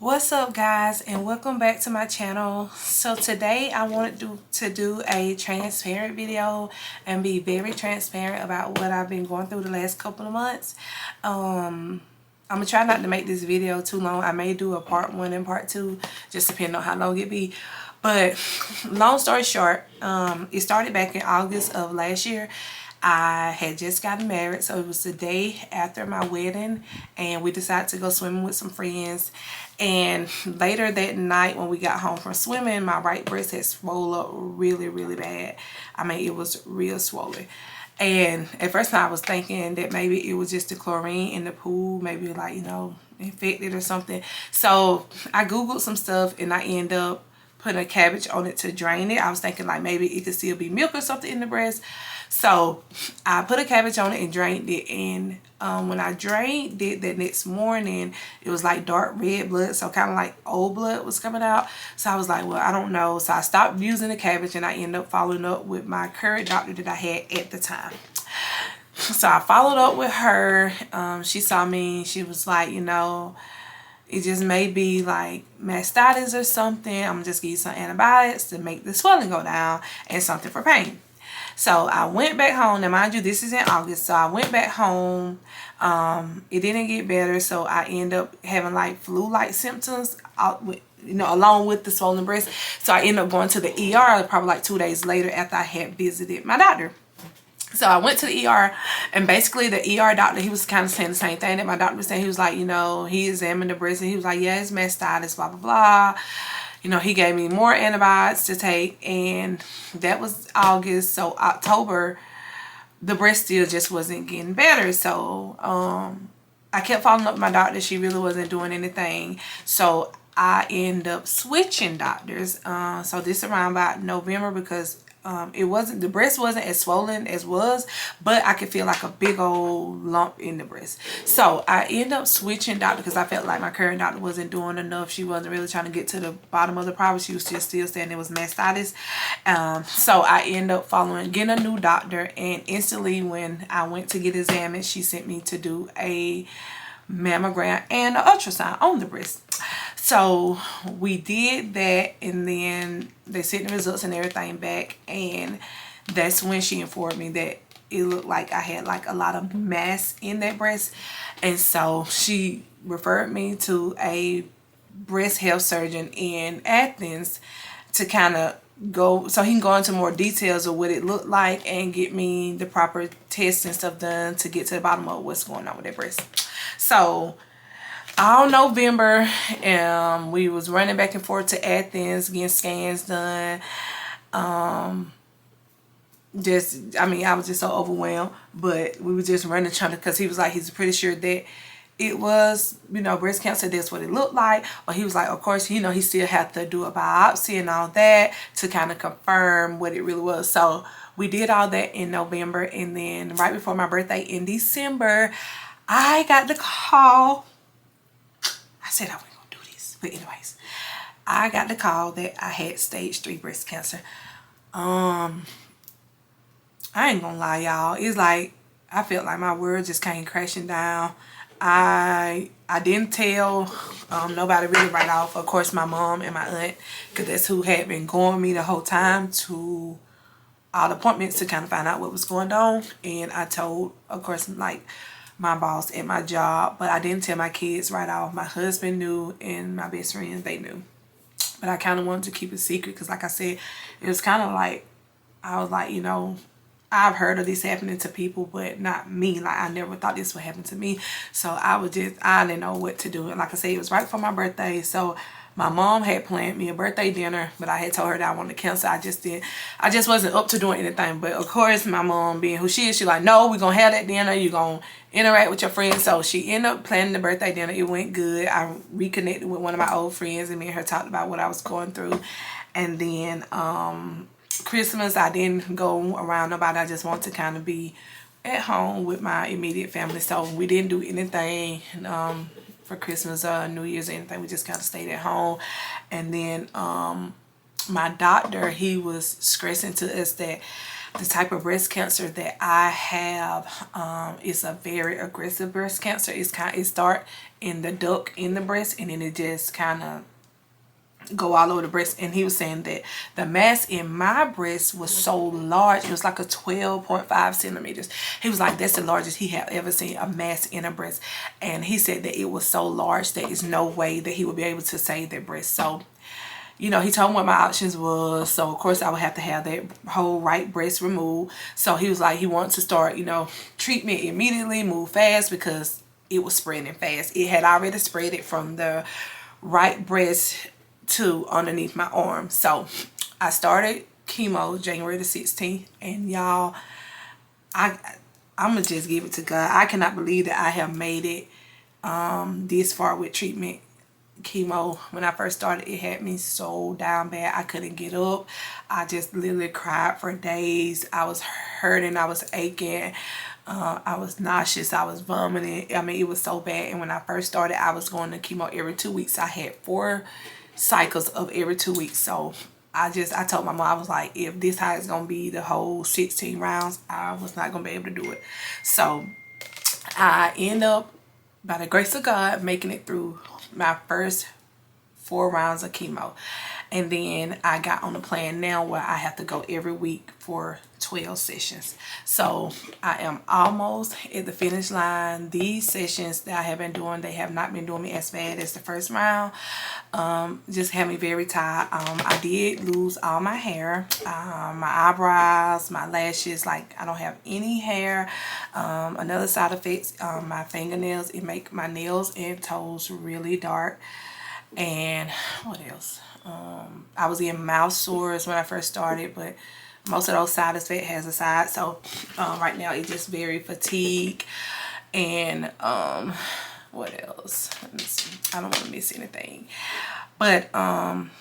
What's up, guys, and welcome back to my channel. So today I wanted to do a transparent video and be very transparent about what I've been going through the last couple of months. I'm gonna try not to make this video too long. I may do a part 1 and part 2, just depending on how long it be. But long story short, it started back in August of last year. I had just gotten married, so it was the day after my wedding, and we decided to go swimming with some friends. And later that night when we got home from swimming, my right breast had swollen up really bad. I mean, it was real swollen. And at first time I was thinking that maybe it was just the chlorine in the pool, maybe like, infected or something. So I Googled some stuff and I ended up putting a cabbage on it to drain it. I was thinking like maybe it could still be milk or something in the breast. So I put a cabbage on it and drained it. And when I drained it that next morning, it was like dark red blood. So kind of like old blood was coming out. So I was like, well, I don't know. So I stopped using the cabbage and I ended up following up with my current doctor that I had at the time. So I followed up with her. She saw me. She was like, it just may be like mastitis or something. I'm just give you some antibiotics to make the swelling go down and something for pain. So I went back home. Now mind you, this is in August. So I went back home. It didn't get better. So I ended up having like flu-like symptoms along with the swollen breast. So I ended up going to the ER probably like 2 days later after I had visited my doctor. So I went to the ER, and basically the ER doctor, he was kind of saying the same thing that my doctor was saying. He was like, he examined the breast and he was like, yeah, it's mastitis, blah, blah, blah. He gave me more antibiotics to take, and that was August. So October, the breast still just wasn't getting better. So I kept following up with my doctor. She really wasn't doing anything. So I ended up switching doctors. So this around about November, because the breast wasn't as swollen as was, but I could feel like a big old lump in the breast. So I ended up switching doctor because I felt like my current doctor wasn't doing enough. She wasn't really trying to get to the bottom of the problem. She was just still saying it was mastitis. So I ended up getting a new doctor, and instantly when I went to get examined, she sent me to do a mammogram and an ultrasound on the breast. So we did that, and then they sent the results and everything back, and that's when she informed me that it looked like I had like a lot of mass in that breast. And so she referred me to a breast health surgeon in Athens to kind of go, so he can go into more details of what it looked like and get me the proper tests and stuff done to get to the bottom of what's going on with that breast. So all November, we was running back and forth to Athens, getting scans done. I was just so overwhelmed, but we were just running trying to, because he was like, he's pretty sure that it was, breast cancer. That's what it looked like. But he was like, of course, he still had to do a biopsy and all that to kind of confirm what it really was. So we did all that in November, and then right before my birthday in December, I got the call. I said I wasn't gonna do this, but anyways, I got the call that I had stage 3 breast cancer. I ain't gonna lie, y'all. It's like I felt like my world just came crashing down. I didn't tell nobody really right off. Of course, my mom and my aunt, because that's who had been going me the whole time to all the appointments to kind of find out what was going on. And I told, of course, like my boss at my job, but I didn't tell my kids right off. My husband knew, and my best friends, they knew. But I kind of wanted to keep it secret because, like I said, it was kind of like, I was like, I've heard of this happening to people, but not me. Like, I never thought this would happen to me. So I didn't know what to do. And like I said, it was right before my birthday. So my mom had planned me a birthday dinner, but I had told her that I wanted to cancel. I just wasn't up to doing anything. But of course, my mom being who she is, she like, no, we're going to have that dinner. You're going to interact with your friends. So she ended up planning the birthday dinner. It went good. I reconnected with one of my old friends, and me and her talked about what I was going through. And then Christmas, I didn't go around nobody. I just wanted to kind of be at home with my immediate family. So we didn't do anything for Christmas or New Year's or anything. We just kind of stayed at home. And then my doctor, he was stressing to us that the type of breast cancer that I have is a very aggressive breast cancer. It start in the duct in the breast, and then it just kind of go all over the breast. And he was saying that the mass in my breast was so large, it was like a 12.5 centimeters. He was like, that's the largest he had ever seen a mass in a breast. And he said that it was so large that there's no way that he would be able to save that breast. So, you know, he told me what my options was. So of course I would have to have that whole right breast removed. So he was like, he wants to start, you know, treatment immediately, move fast, because it was spreading fast. It had already spread it from the right breast to underneath my arm. So I started chemo January the 16th, and y'all, I'm gonna just give it to God. I cannot believe that I have made it this far with treatment. Chemo, when I first started, it had me so down bad. I couldn't get up. I just literally cried for days. I was hurting, I was aching, I was nauseous, I was vomiting. I mean, it was so bad. And when I first started, I was going to chemo every 2 weeks. I had 4 cycles of every 2 weeks. So I told my mom, I was like, if this how it's gonna be the whole 16 rounds, I was not gonna be able to do it. So I end up, by the grace of God, making it through my first 4 rounds of chemo. And then I got on a plan now where I have to go every week for 12 sessions. So I am almost at the finish line. These sessions that I have been doing, they have not been doing me as bad as the first round. Just had me very tired. I did lose all my hair, my eyebrows, my lashes. Like, I don't have any hair. Another side effect, my fingernails, it make my nails and toes really dark. And what else? I was getting mouth sores when I first started, but most of those side effects has a side. So right now it's just very fatigued. And what else? Let me see. I don't want to miss anything. But what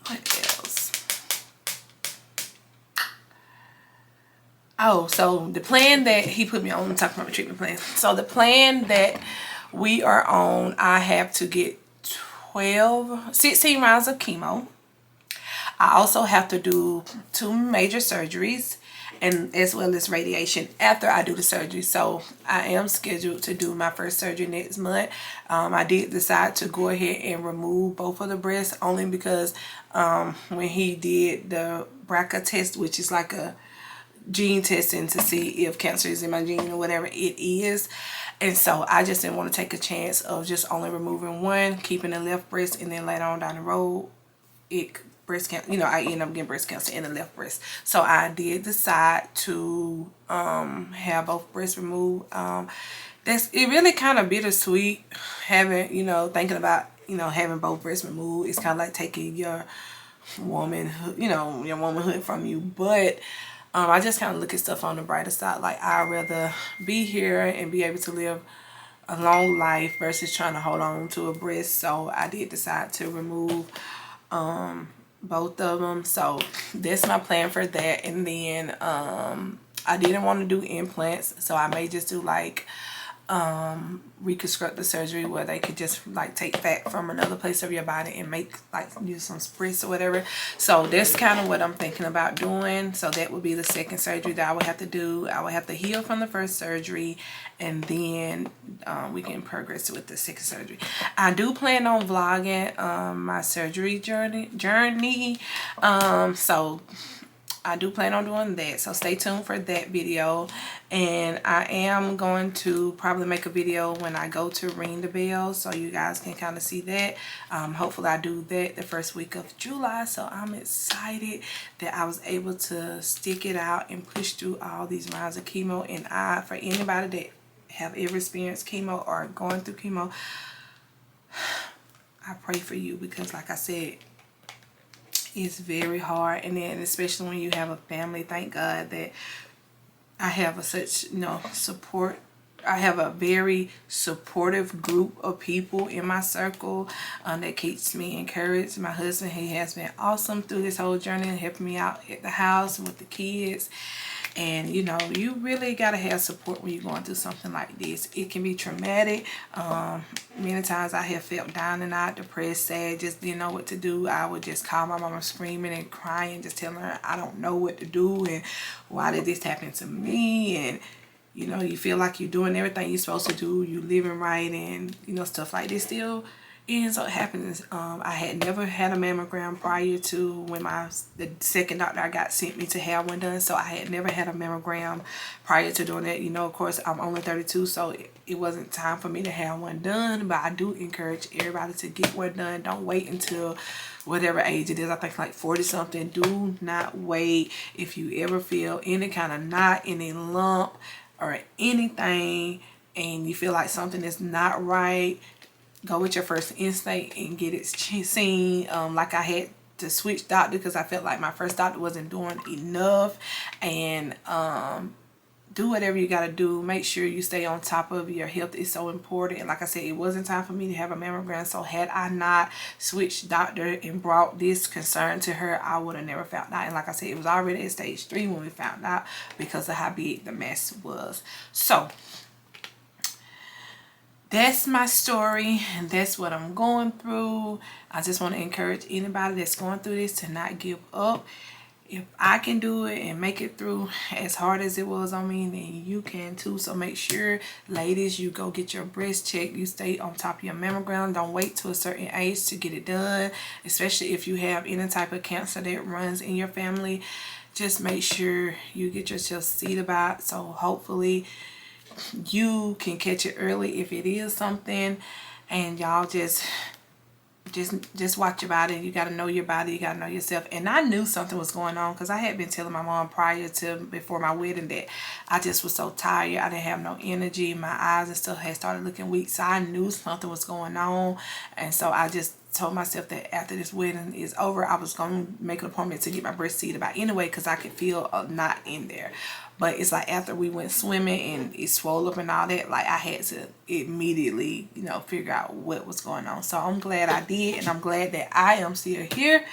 else? Oh, so the plan that he put me on, I'm talking about my treatment plan. So the plan that we are on, I have to get 16 rounds of chemo. I also have to do 2 major surgeries, and as well as radiation after I do the surgery. So I am scheduled to do my first surgery next month. I did decide to go ahead and remove both of the breasts, only because when he did the BRCA test, which is like a gene testing to see if cancer is in my gene or whatever, it is. And so I just didn't want to take a chance of just only removing one, keeping the left breast, and then later on down the road, breast cancer, you know, I end up getting breast cancer in the left breast. So I did decide to have both breasts removed. It really kind of bittersweet having, you know, thinking about, you know, having both breasts removed. It's kind of like taking your womanhood, you know, your womanhood from you. But I just kind of look at stuff on the brighter side. Like, I'd rather be here and be able to live a long life versus trying to hold on to a breast. So I did decide to remove both of them. So that's my plan for that. And then I didn't want to do implants, so I may just do like reconstructive surgery, where they could just like take fat from another place of your body and make like use some spritz or whatever. So that's kind of what I'm thinking about doing. So that would be the second surgery that I would have to do. I would have to heal from the first surgery, and then we can progress with the second surgery. I do plan on vlogging my surgery journey. So I do plan on doing that, so stay tuned for that video. And I am going to probably make a video when I go to ring the bell, so you guys can kind of see that. Hopefully I do that the first week of July. So I'm excited that I was able to stick it out and push through all these rounds of chemo. And for anybody that have ever experienced chemo or going through chemo, I pray for you, because like I said, it's very hard. And then especially when you have a family, thank God that I have such, you know, support. I have a very supportive group of people in my circle that keeps me encouraged. My husband, he has been awesome through this whole journey, helping me out at the house with the kids. And you know, you really gotta have support when you're going through something like this. It can be traumatic. Many times I have felt down and out, depressed, sad, just didn't know what to do. I would just call my mama screaming and crying, just telling her I don't know what to do and why did this happen to me. And you know, you feel like you're doing everything you're supposed to do, you living right, and you know, stuff like this still ends up happening. I had never had a mammogram prior to when the second doctor I got sent me to have one done. So I had never had a mammogram prior to doing that. You know, of course, I'm only 32, so it wasn't time for me to have one done. But I do encourage everybody to get one done. Don't wait until whatever age it is. I think like 40 something. Do not wait. If you ever feel any kind of knot, any lump or anything, and you feel like something is not right, go with your first instinct and get it seen. Like I had to switch doctor because I felt like my first doctor wasn't doing enough. And do whatever you got to do. Make sure you stay on top of your health. Is so important. And like I said, it wasn't time for me to have a mammogram. So had I not switched doctor and brought this concern to her, I would have never found out. And like I said, it was already at stage 3 when we found out because of how big the mess was. So that's my story, and that's what I'm going through. I just want to encourage anybody that's going through this to not give up. If I can do it and make it through as hard as it was on me, then you can too. So make sure, ladies, you go get your breast checked. You stay on top of your mammogram. Don't wait to a certain age to get it done, especially if you have any type of cancer that runs in your family. Just make sure you get yourself seen about, so hopefully you can catch it early if it is something. And y'all just watch your body. You got to know your body, you got to know yourself. And I knew something was going on because I had been telling my mom before my wedding that I just was so tired. I didn't have no energy. My eyes and stuff had started looking weak, so I knew something was going on. And so I just told myself that after this wedding is over, I was going to make an appointment to get my breast seed about anyway, because I could feel a knot in there. But it's like after we went swimming and it swelled up and all that, like I had to immediately, you know, figure out what was going on. So I'm glad I did, and I'm glad that I am still here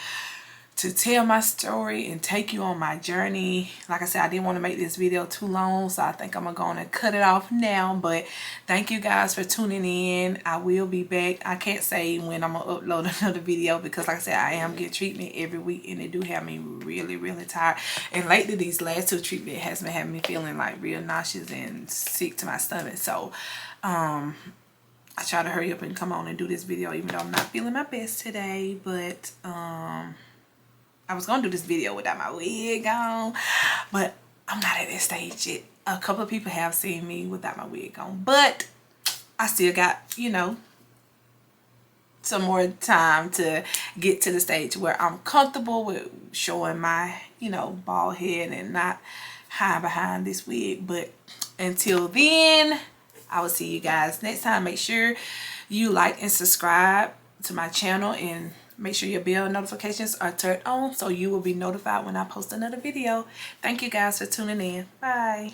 to tell my story and take you on my journey. Like I said, I didn't want to make this video too long, so I think I'm going to cut it off now. But thank you guys for tuning in. I will be back. I can't say when I'm going to upload another video because, like I said, I am getting treatment every week, and it do have me really, really tired. And lately, these last 2 treatments has been having me feeling like real nauseous and sick to my stomach. So, I try to hurry up and come on and do this video, even though I'm not feeling my best today. But, I was going to do this video without my wig on, but I'm not at that stage yet. A couple of people have seen me without my wig on, but I still got, you know, some more time to get to the stage where I'm comfortable with showing my, you know, bald head and not hide behind this wig. But until then, I will see you guys next time. Make sure you like and subscribe to my channel, and make sure your bell notifications are turned on so you will be notified when I post another video. Thank you guys for tuning in. Bye.